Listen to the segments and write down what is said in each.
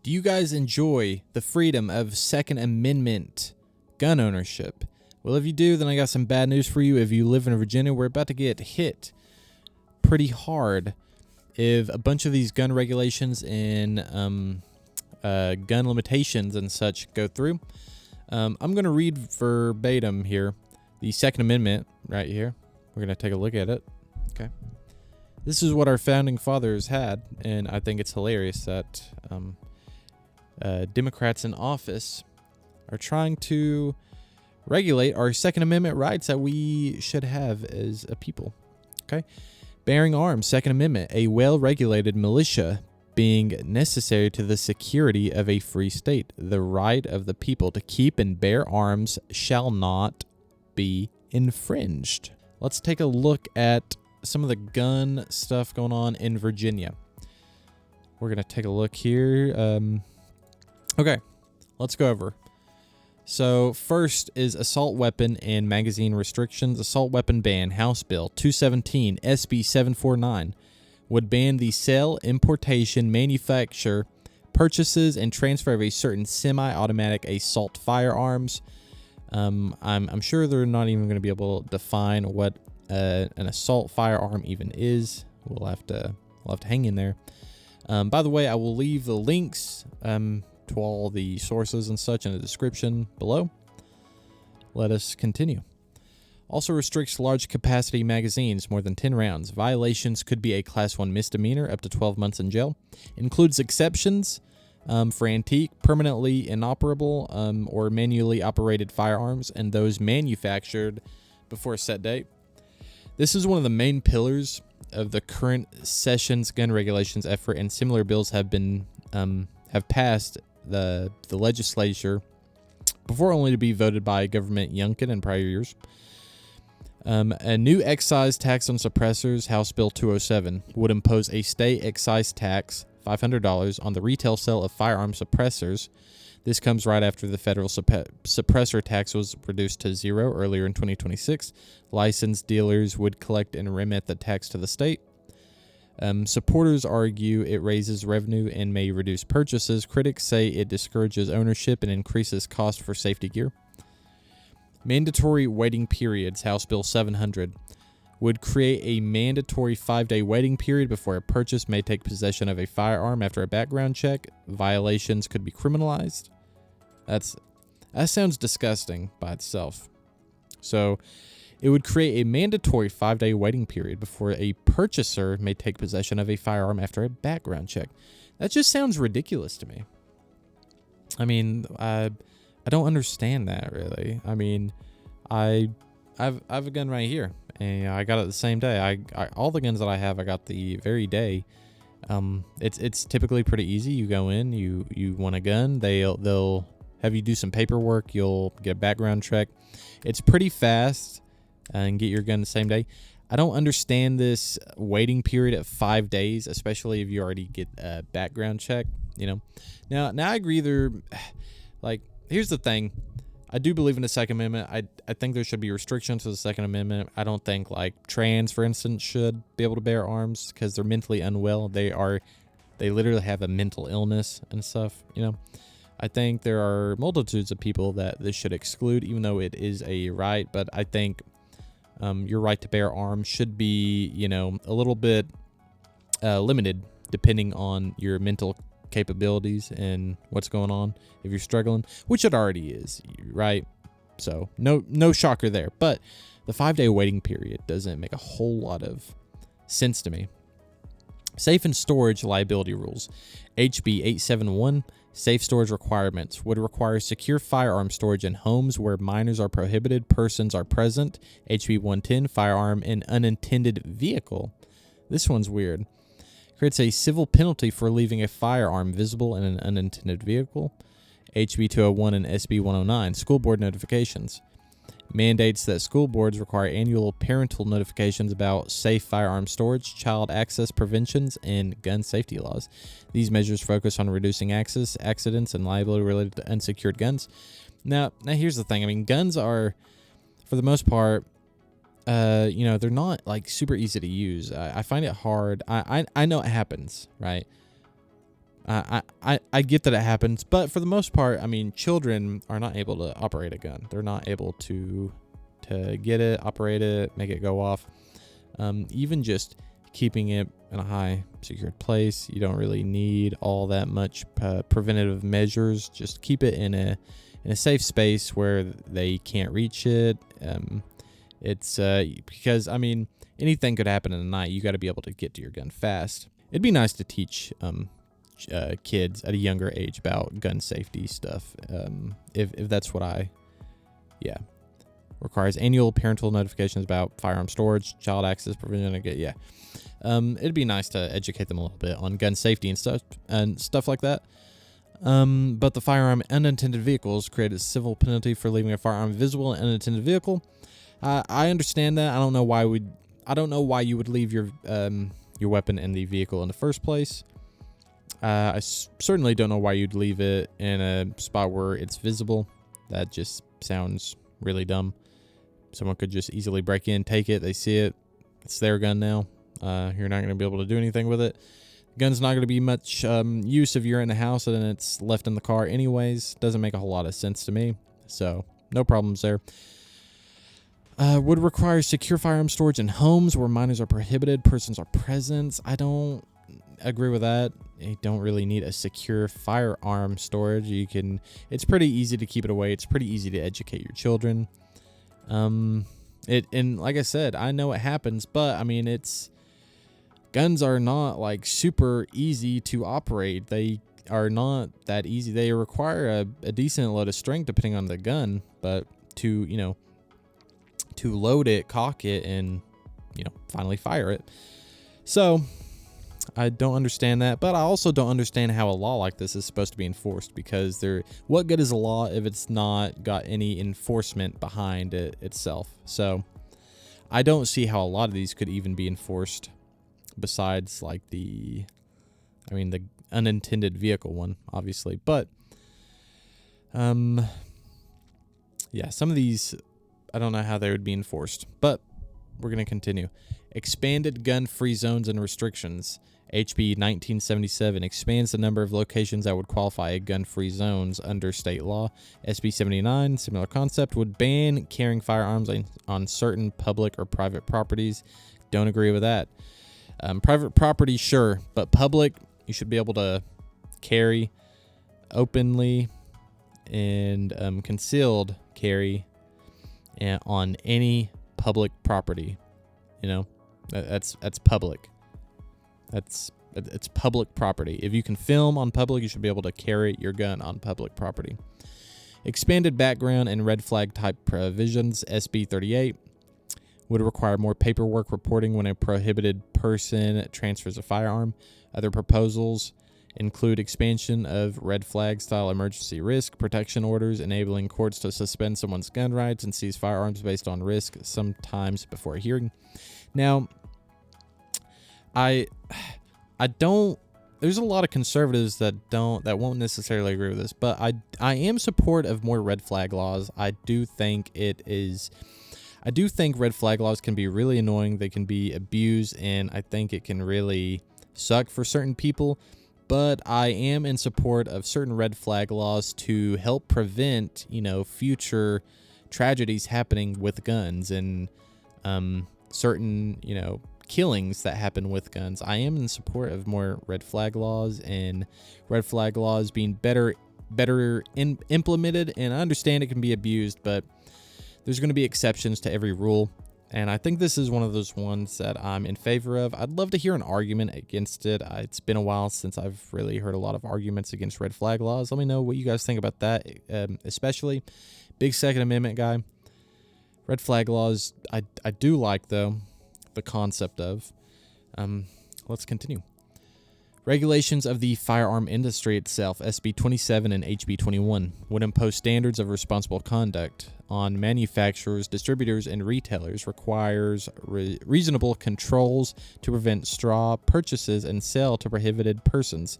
Do you guys enjoy the freedom of Second Amendment gun ownership? Well, if you do, then I got some bad news for you. If you live in Virginia, we're about to get hit pretty hard if a bunch of these gun regulations and gun limitations and such go through. I'm going to read verbatim here the Second Amendment right here. We're going to take a look at it. Okay. This is what our founding fathers had, and I think it's hilarious that Democrats in office are trying to regulate our Second Amendment rights that we should have as a people. Okay. Bearing arms, Second Amendment, a well-regulated militia being necessary to the security of a free state. The right of the people to keep and bear arms shall not be infringed. Let's take a look at some of the gun stuff going on in Virginia. We're going to take a look here. Okay, let's go over. So first is assault weapon and magazine restrictions. Assault weapon ban, House Bill 217, SB 749, would ban the sale, importation, manufacture, purchases, and transfer of a certain semi-automatic assault firearms. I'm sure they're not even going to be able to define what an assault firearm even is. We'll have to hang in there. By the way, I will leave the links to all the sources and such in the description below. Let us continue. Also restricts large capacity magazines, more than 10 rounds. Violations could be a Class 1 misdemeanor, up to 12 months in jail. Includes exceptions for antique, permanently inoperable, or manually operated firearms, and those manufactured before a set date. This is one of the main pillars of the current session's gun regulations effort, and similar bills have passed the legislature before, only to be voted by Government Youngkin in prior years. A new excise tax on suppressors, House Bill 207, would impose a state excise tax, $500, on the retail sale of firearm suppressors. This comes right after the federal suppressor tax was reduced to zero earlier in 2026. Licensed dealers would collect and remit the tax to the state. Supporters argue it raises revenue and may reduce purchases. Critics say it discourages ownership and increases cost for safety gear. Mandatory waiting periods, House Bill 700, would create a mandatory 5-day waiting period before a purchase may take possession of a firearm after a background check. Violations could be criminalized. That sounds disgusting by itself. So it would create a mandatory 5-day waiting period before a purchaser may take possession of a firearm after a background check. That just sounds ridiculous to me. I mean, I don't understand that, really. I mean, I have a gun right here, and I got it the same day. All the guns that I have, I got the very day. It's typically pretty easy. You go in, you want a gun, they'll have you do some paperwork, you'll get a background check. It's pretty fast, and get your gun the same day. I don't understand this waiting period of 5 days, especially if you already get a background check. Now I agree. Here's the thing. I do believe in the Second Amendment. I think there should be restrictions to the Second Amendment. I don't think trans, for instance, should be able to bear arms because they're mentally unwell. They literally have a mental illness and stuff. I think there are multitudes of people that this should exclude, even though it is a right. But I think your right to bear arms should be, a little bit limited depending on your mental capabilities and what's going on if you're struggling, which it already is, right? So no shocker there. But the 5-day waiting period doesn't make a whole lot of sense to me. Safe and storage liability rules. HB 871, safe storage requirements, would require secure firearm storage in homes where minors are prohibited, persons are present. HB 110, firearm in unintended vehicle. This one's weird. Creates a civil penalty for leaving a firearm visible in an unintended vehicle. HB 201 and SB 109, school board notifications. Mandates that school boards require annual parental notifications about safe firearm storage, child access preventions, and gun safety laws. These measures focus on reducing accidents, and liability related to unsecured guns. Now here's the thing. I mean, guns are, for the most part, they're not super easy to use. I find it hard. I know it happens, right? I get that it happens, but for the most part, I mean, children are not able to operate a gun. They're not able to get it, operate it, make it go off. Even just keeping it in a high secured place, you don't really need all that much preventative measures. Just keep it in a safe space where they can't reach it. It's because, I mean, anything could happen in the night. You got to be able to get to your gun fast. It'd be nice to teach kids at a younger age about gun safety stuff. If that's what requires annual parental notifications about firearm storage, child access prevention. It'd be nice to educate them a little bit on gun safety and stuff like that. But the firearm unattended vehicles create a civil penalty for leaving a firearm visible in an unattended vehicle. I understand that. I don't know why you would leave your weapon in the vehicle in the first place. I certainly don't know why you'd leave it in a spot where it's visible. That just sounds really dumb. Someone could just easily break in, take it, they see it, it's their gun now. You're not going to be able to do anything with it. The gun's not going to be much use if you're in the house and it's left in the car anyways. Doesn't make a whole lot of sense to me. So, no problems there. Would require secure firearm storage in homes where minors are prohibited, persons are present. I don't agree with that. You don't really need a secure firearm storage. It's pretty easy to keep it away. It's pretty easy to educate your children. And like I said, I know it happens, but I mean, guns are not like super easy to operate. They are not that easy. They require a decent load of strength depending on the gun, but to load it, cock it, and finally fire it. So I don't understand that, but I also don't understand how a law like this is supposed to be enforced, because what good is a law if it's not got any enforcement behind it itself? So I don't see how a lot of these could even be enforced besides like the unintended vehicle one, obviously. But some of these, I don't know how they would be enforced, but we're going to continue. Expanded gun-free zones and restrictions. HB 1977 expands the number of locations that would qualify as gun-free zones under state law. SB 79, similar concept, would ban carrying firearms on certain public or private properties. Don't agree with that. Private property, sure, but public, you should be able to carry openly and concealed carry on any public property. That's public. It's public property. If you can film on public, you should be able to carry your gun on public property. Expanded background and red flag type provisions. SB 38 would require more paperwork reporting when a prohibited person transfers a firearm. Other proposals include expansion of red flag style emergency risk protection orders, enabling courts to suspend someone's gun rights and seize firearms based on risk, sometimes before a hearing. Now, I don't. There's a lot of conservatives that won't necessarily agree with this, but I am support of more red flag laws. I do think red flag laws can be really annoying. They can be abused, and I think it can really suck for certain people. But I am in support of certain red flag laws to help prevent, future tragedies happening with guns and certain, killings that happen with guns. I am in support of more red flag laws, and red flag laws being better implemented. And I understand it can be abused, but there's going to be exceptions to every rule. And I think this is one of those ones that I'm in favor of. I'd love to hear an argument against it. It's been a while since I've really heard a lot of arguments against red flag laws. Let me know what you guys think about that, especially big Second Amendment guy. Red flag laws, I do like, though, the concept of. Let's continue. Regulations of the firearm industry itself, SB 27 and HB 21, would impose standards of responsible conduct on manufacturers, distributors, and retailers, requires reasonable controls to prevent straw purchases and sale to prohibited persons,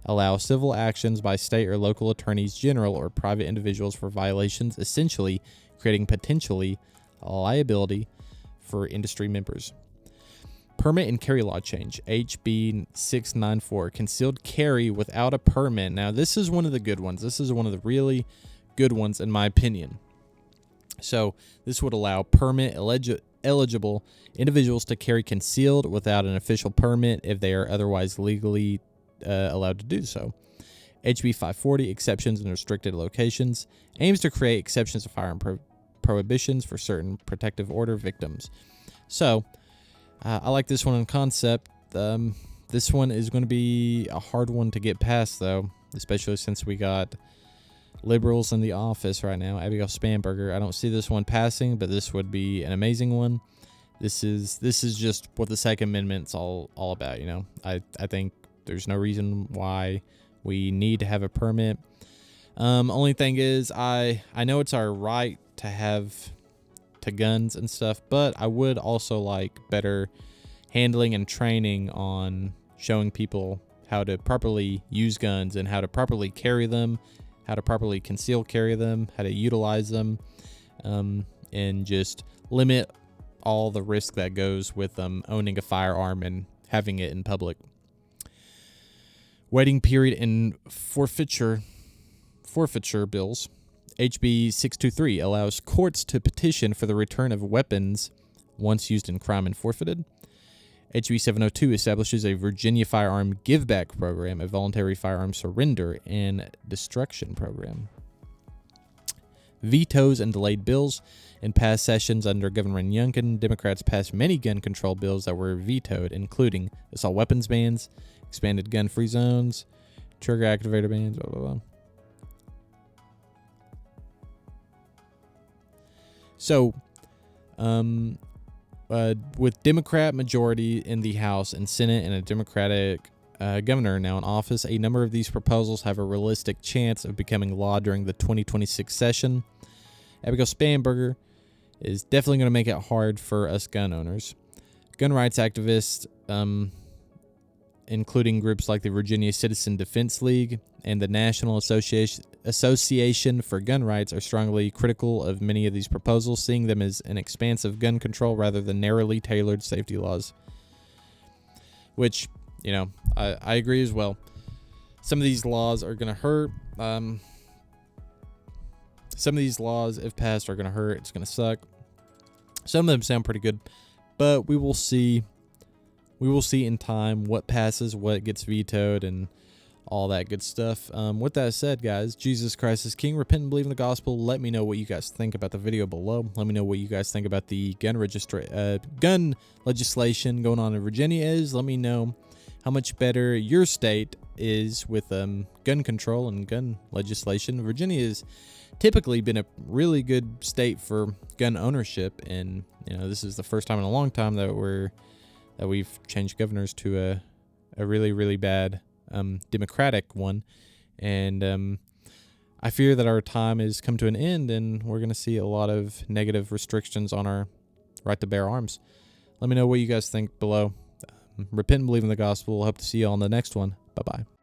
allow civil actions by state or local attorneys general or private individuals for violations, essentially creating potentially liability for industry members. Permit and carry law change, HB 694, concealed carry without a permit. Now, this is one of the good ones. This is one of the really good ones, in my opinion. So, this would allow permit eligible individuals to carry concealed without an official permit if they are otherwise legally allowed to do so. HB 540, exceptions in restricted locations, aims to create exceptions to firearm prohibitions for certain protective order victims. So, I like this one in concept. This one is going to be a hard one to get past, though, especially since we got liberals in the office right now. Abigail Spanberger. I don't see this one passing, but this would be an amazing one. This is just what the Second Amendment's all about. You know, I think there's no reason why we need to have a permit. Only thing is, I know it's our right to have to guns and stuff, but I would also like better handling and training on showing people how to properly use guns and how to properly carry them, how to properly conceal carry them, how to utilize them, and just limit all the risk that goes with owning a firearm and having it in public. Waiting period and forfeiture bills. HB 623 allows courts to petition for the return of weapons once used in crime and forfeited. HB 702 establishes a Virginia firearm give-back program, a voluntary firearm surrender and destruction program. Vetoes and delayed bills. In past sessions under Governor Youngkin, Democrats passed many gun control bills that were vetoed, including assault weapons bans, expanded gun-free zones, trigger activator bans, blah, blah, blah. So, with Democrat majority in the House and Senate and a Democratic governor now in office, a number of these proposals have a realistic chance of becoming law during the 2026 session. Abigail Spanberger is definitely going to make it hard for us gun owners. Gun rights activists, including groups like the Virginia Citizen Defense League and the National Association for Gun Rights, are strongly critical of many of these proposals, seeing them as an expansive gun control rather than narrowly tailored safety laws. Which, you know, I agree as well. Some of these laws are going to hurt. Some of these laws, if passed, are going to hurt. It's going to suck. Some of them sound pretty good, but we will see. We will see in time what passes, what gets vetoed, and all that good stuff. With that said, guys, Jesus Christ is King. Repent and believe in the gospel. Let me know what you guys think about the video below. Let me know what you guys think about the gun legislation going on in Virginia is. Let me know how much better your state is with gun control and gun legislation. Virginia has typically been a really good state for gun ownership, and you know, this is the first time in a long time that we've changed governors to a really, really bad Democratic one. And I fear that our time has come to an end, and we're going to see a lot of negative restrictions on our right to bear arms. Let me know what you guys think below. Repent and believe in the gospel. Hope to see you on the next one. Bye-bye.